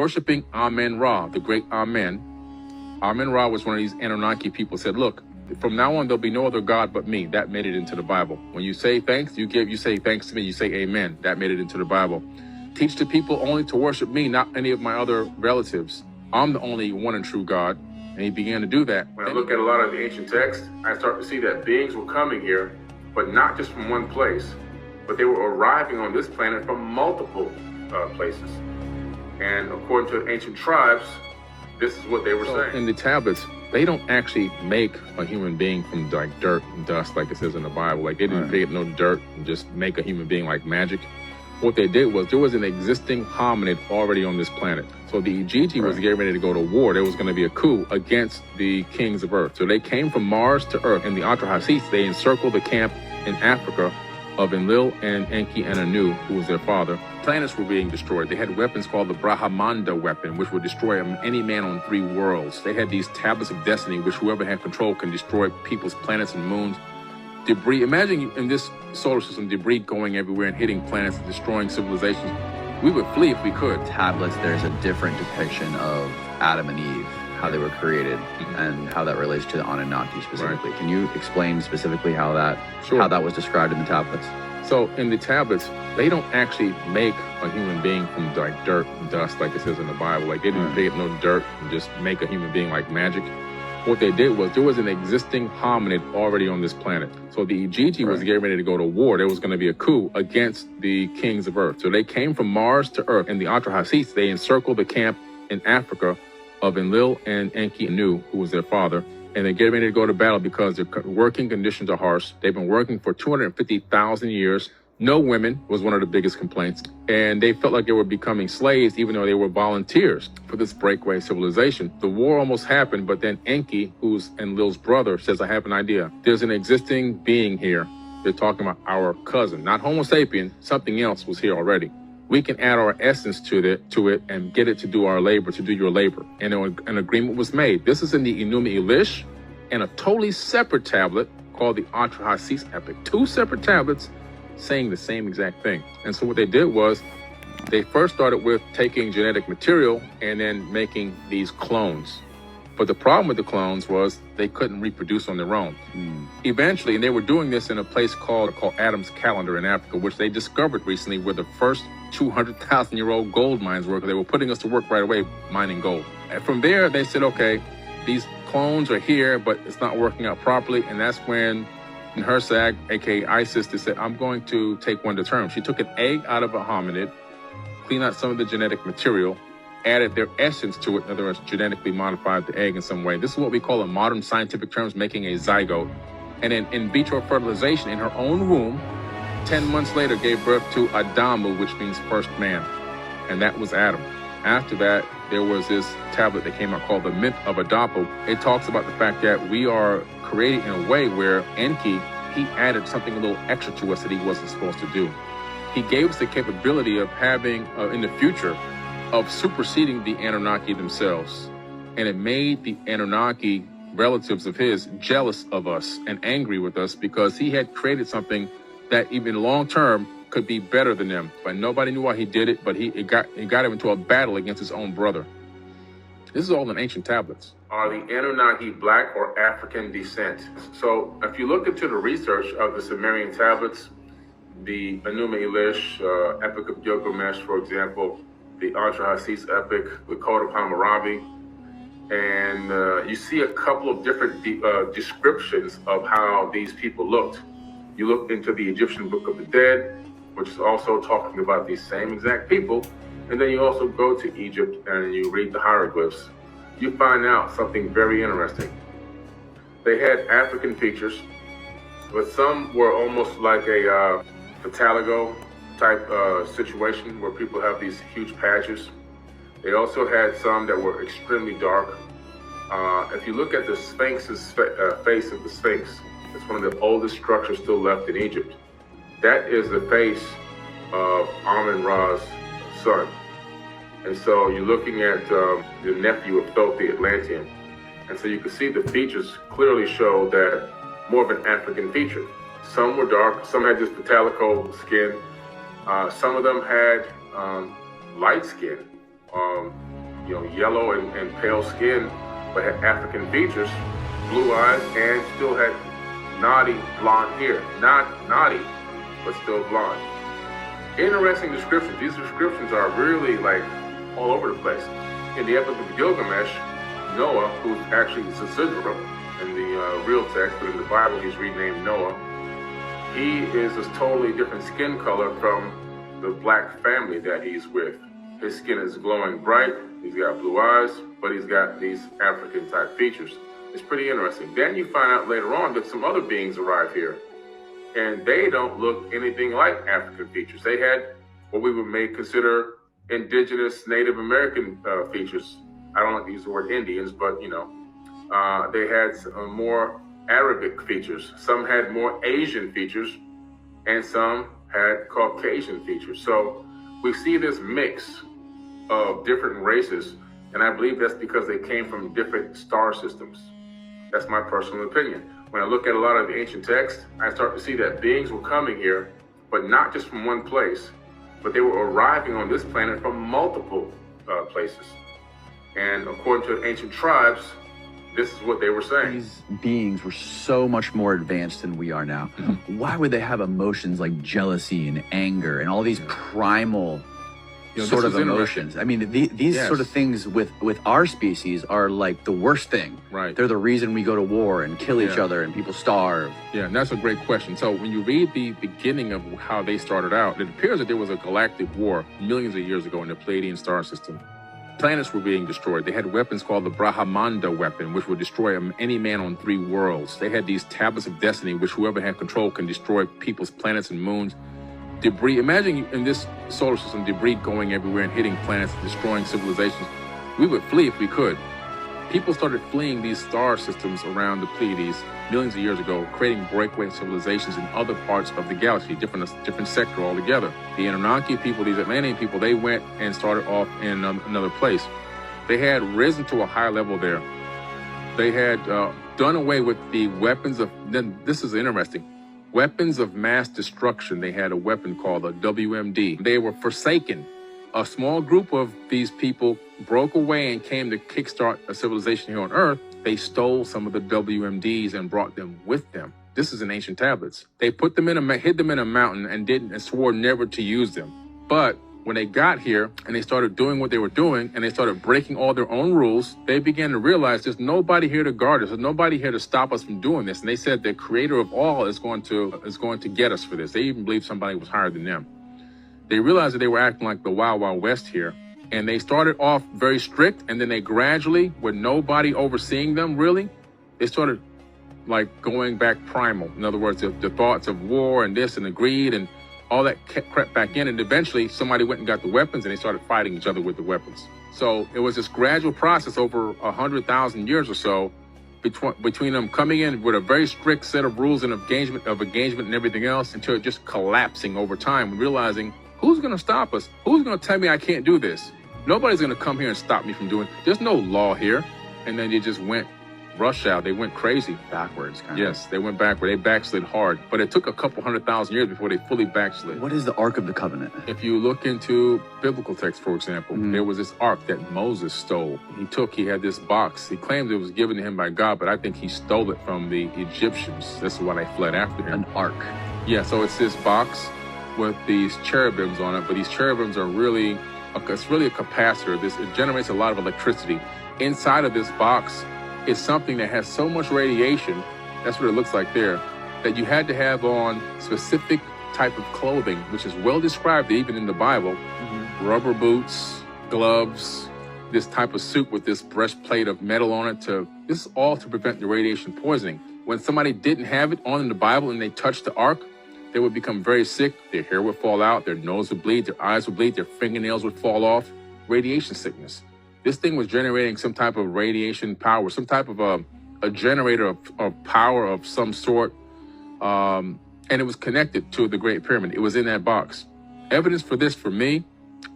worshiping Amen-Ra, the great Amen. Amen-Ra was one of these Anunnaki people, said, look, from now on, there'll be no other God but me. That made it into the Bible. When you say thanks, you say thanks to me, you say amen. That made it into the Bible. Teach the people only to worship me, not any of my other relatives. I'm the only one and true God. And he began to do that. When I look at a lot of the ancient texts, I start to see that beings were coming here, but not just from one place, but they were arriving on this planet from multiple places. And according to ancient tribes, this is what they were saying. In the tablets, they don't actually make a human being from like dirt and dust like it says in the Bible. Like they didn't create no dirt and just make a human being like magic. What they did was there was an existing hominid already on this planet. So the Ijiji was getting ready to go to war. There was going to be a coup against the kings of Earth. So they came from Mars to Earth. In the H.F.C, they encircled the camp in Africa of Enlil and Enki and Anu, who was their father. Planets were being destroyed. They had weapons called the Brahmanda weapon, which would destroy any man on 3 worlds. They had these tablets of destiny, which whoever had control can destroy people's planets and moons. Debris, imagine in this solar system, debris going everywhere and hitting planets, destroying civilizations. We would flee if we could. Tablets, there's a different depiction of Adam and Eve, how they were created, and how that relates to the Anunnaki specifically. Can you explain specifically how that was described in the tablets? So in the tablets, they don't actually make a human being from like dirt and dust like it says in the Bible. Like they didn't create no dirt and just make a human being like magic. What they did was there was an existing hominid already on this planet. So the Ijiji was getting ready to go to war. There was going to be a coup against the kings of Earth. So they came from Mars to Earth. In the H.F.C, they encircled the camp in Africa of Enlil and Enki Anu, who was their father. And they're getting ready to go to battle because their working conditions are harsh. They've been working for 250,000 years. No women was one of the biggest complaints. And they felt like they were becoming slaves, even though they were volunteers for this breakaway civilization. The war almost happened, but then Enki, who's Enlil's brother, says, I have an idea. There's an existing being here. They're talking about our cousin, not Homo sapien. Something else was here already. We can add our essence to it and get it to do our labor, to do your labor. And an agreement was made. This is in the Enuma Elish and a totally separate tablet called the H.F.C epic. 2 separate tablets saying the same exact thing. And so what they did was they first started with taking genetic material and then making these clones. But the problem with the clones was they couldn't reproduce on their own. Eventually, and they were doing this in a place called Adam's Calendar in Africa, which they discovered recently where the first 200,000-year-old gold mines were. They were putting us to work right away mining gold. And from there, they said, okay, these clones are here, but it's not working out properly. And that's when Hersag, aka Isis, said, I'm going to take one to term. She took an egg out of a hominid, cleaned out some of the genetic material, added their essence to it. In other words, genetically modified the egg in some way. This is what we call in modern scientific terms making a zygote. And then in vitro fertilization in her own womb, 10 months later gave birth to Adamu, which means first man. And that was Adam. After that, there was this tablet that came out called the Myth of Adapu. It talks about the fact that we are created in a way where Enki, he added something a little extra to us that he wasn't supposed to do. He gave us the capability of having, in the future, of superseding the Anunnaki themselves. And it made the Anunnaki relatives of his jealous of us and angry with us because he had created something that even long term could be better than them. But nobody knew why he did it, but it got him into a battle against his own brother. This is all in ancient tablets. Are the Anunnaki black or African descent? So if you look into the research of the Sumerian tablets, the Enuma Elish, Epic of Gilgamesh, for example, the H.F.C epic, the Code of Hammurabi, and you see a couple of different descriptions of how these people looked. You look into the Egyptian Book of the Dead, which is also talking about these same exact people, and then you also go to Egypt and you read the hieroglyphs. You find out something very interesting. They had African features, but some were almost like a vitiligo type situation where people have these huge patches. They also had some that were extremely dark. If you look at the Sphinx's face of the Sphinx, it's one of the oldest structures still left in Egypt. That is the face of Amun-Ra's son. And so you're looking at the nephew of Thoth the Atlantean. And so you can see the features clearly show that more of an African feature. Some were dark, some had just vitiligo skin. Some of them had light skin. yellow and pale skin, but had African features, blue eyes, and still had naughty blonde hair. Not naughty, but still blonde. Interesting descriptions. These descriptions are really like all over the place. In the Epic of Gilgamesh, Noah, who's actually Sisera in the real text, but in the Bible he's renamed Noah, he is a totally different skin color from the black family that he's with. His skin is glowing bright, he's got blue eyes, but he's got these African type features. It's pretty interesting. Then you find out later on that some other beings arrive here, and they don't look anything like African features. They had what we may consider indigenous Native American features. I don't like to use the word Indians, but they had some more Arabic features. Some had more Asian features, and some had Caucasian features. So we see this mix of different races, and I believe that's because they came from different star systems. That's my personal opinion. When I look at a lot of the ancient texts, I start to see that beings were coming here, but not just from one place, but they were arriving on this planet from multiple places. And according to ancient tribes, this is what they were saying. These beings were so much more advanced than we are now. Mm-hmm. Why would they have emotions like jealousy and anger and all these primal sort of emotions? I mean, these sort of things with our species are like the worst thing. Right. They're the reason we go to war and kill each other and people starve. Yeah, and that's a great question. So when you read the beginning of how they started out, it appears that there was a galactic war millions of years ago in the Pleiadian star system. Planets were being destroyed. They had weapons called the Brahmanda weapon, which would destroy any man on 3 worlds. They had these tablets of destiny, which whoever had control can destroy people's planets and moons. Debris, imagine in this solar system, debris going everywhere and hitting planets, destroying civilizations. We would flee if we could. People started fleeing these star systems around the Pleiades millions of years ago, creating breakaway civilizations in other parts of the galaxy, different sector altogether. The Anunnaki people, these Atlantean people, they went and started off in another place. They had risen to a high level there. They had done away with the weapons of, then this is interesting, weapons of mass destruction. They had a weapon called a WMD. They were forsaken. A small group of these people broke away and came to kickstart a civilization here on Earth. They stole some of the WMDs and brought them with them. This is in ancient tablets. They put them hid them in a mountain and swore never to use them. But when they got here and they started doing what they were doing and they started breaking all their own rules, they began to realize there's nobody here to guard us. There's nobody here to stop us from doing this. And they said the creator of all is going to get us for this. They even believed somebody was higher than them. They realized that they were acting like the Wild Wild West here. And they started off very strict, and then they gradually, with nobody overseeing them really, they started like going back primal. In other words, the thoughts of war and this and the greed and all that crept back in, and eventually somebody went and got the weapons and they started fighting each other with the weapons. So it was this gradual process over 100,000 years or so between them coming in with a very strict set of rules and engagement and everything else, until it just collapsing over time and realizing, who's going to stop us? Who's going to tell me I can't do this? Nobody's going to come here and stop me from doing it. There's no law here. And then they just went rush out. They went crazy. Backwards, kind of. Yes, they went backward. They backslid hard. But it took a couple 100,000 years before they fully backslid. What is the Ark of the Covenant? If you look into biblical texts, for example, there was this ark that Moses stole. He had this box. He claimed it was given to him by God, but I think he stole it from the Egyptians. That's why they fled after him. An ark. Yeah, so it's this box with these cherubims on it, but these cherubims are really, it's really a capacitor. It generates a lot of electricity. Inside of this box is something that has so much radiation, that's what it looks like there, that you had to have on specific type of clothing, which is well described even in the Bible. Rubber boots, gloves, this type of suit with this breastplate of metal on it. This is all to prevent the radiation poisoning. When somebody didn't have it on in the Bible and they touched the ark, they would become very sick. Their hair would fall out, their nose would bleed, their eyes would bleed, their fingernails would fall off. Radiation sickness. This thing was generating some type of radiation power, some type of a generator of power of some sort. And it was connected to the Great Pyramid. It was in that box. Evidence for this, for me,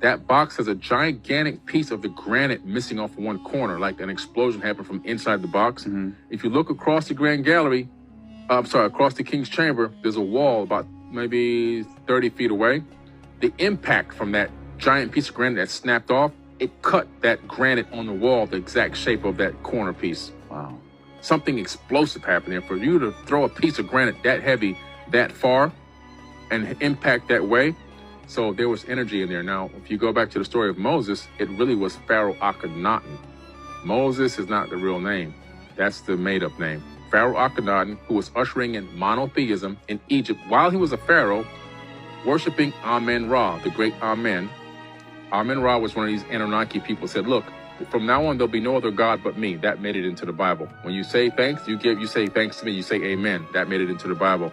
that box has a gigantic piece of the granite missing off one corner, like an explosion happened from inside the box. If you look across the Grand Gallery, across the King's Chamber, there's a wall about maybe 30 feet away. The impact from that giant piece of granite that snapped off it cut that granite on the wall, the exact shape of that corner piece. Wow. Something explosive happened there. For you to throw a piece of granite that heavy, that far, and impact that way, so there was energy in there. Now, if you go back to the story of Moses, it really was Pharaoh Akhenaten. Moses is not the real name. That's the made-up name. Pharaoh Akhenaten, who was ushering in monotheism in Egypt while he was a pharaoh, worshiping Amen-Ra, the great Amen. Amen-Ra was one of these Anunnaki people, said, look, from now on, there'll be no other God but me. That made it into the Bible. When you say thanks, you say thanks to me, you say amen. That made it into the Bible.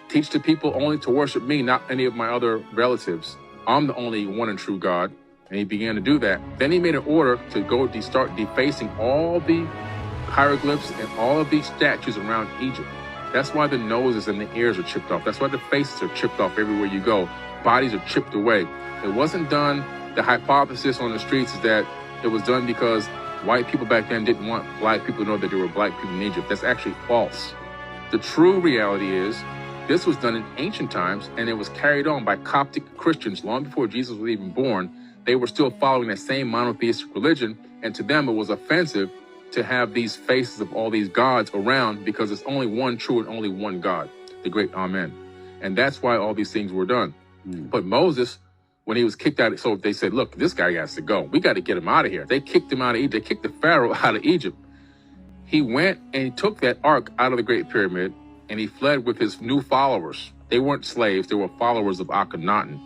Teach the people only to worship me, not any of my other relatives. I'm the only one and true God. And he began to do that. Then he made an order to go start defacing all the hieroglyphs and all of these statues around Egypt. That's why the noses and the ears are chipped off. That's why the faces are chipped off everywhere you go. Bodies are chipped away. It wasn't done, the hypothesis on the streets is that it was done because white people back then didn't want black people to know that there were black people in Egypt. That's actually false. The true reality is this was done in ancient times, and it was carried on by Coptic Christians long before Jesus was even born. They were still following that same monotheistic religion, and to them it was offensive to have these faces of all these gods around because it's only one true and only one God, the great Amen. And that's why all these things were done. But Moses, when he was kicked out, so they said, look, this guy has to go. We got to get him out of here. They kicked him out of Egypt. They kicked the Pharaoh out of Egypt. He went and he took that ark out of the Great Pyramid, and he fled with his new followers. They weren't slaves. They were followers of Akhenaten.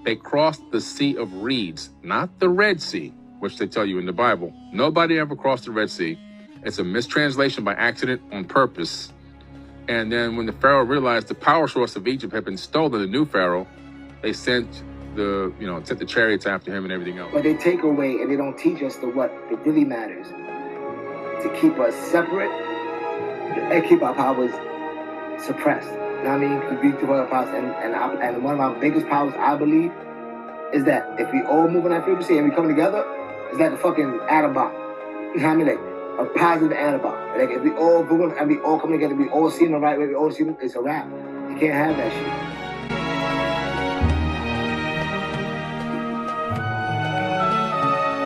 They crossed the Sea of Reeds, not the Red Sea, which they tell you in the Bible. Nobody ever crossed the Red Sea. It's a mistranslation by accident on purpose. And then when the Pharaoh realized the power source of Egypt had been stolen, the new Pharaoh, they sent the chariots after him and everything else. But they take away and they don't teach us what really matters. To keep us separate and keep our powers suppressed. You know what I mean? To be to our powers. And one of our biggest powers, I believe, is that if we all move in that frequency and we come together, it's like a fucking atom bomb. You know what I mean? Like a positive atom bomb. Like if we all go and we all come together, we all see in the right way, we all see it's a wrap. You can't have that shit.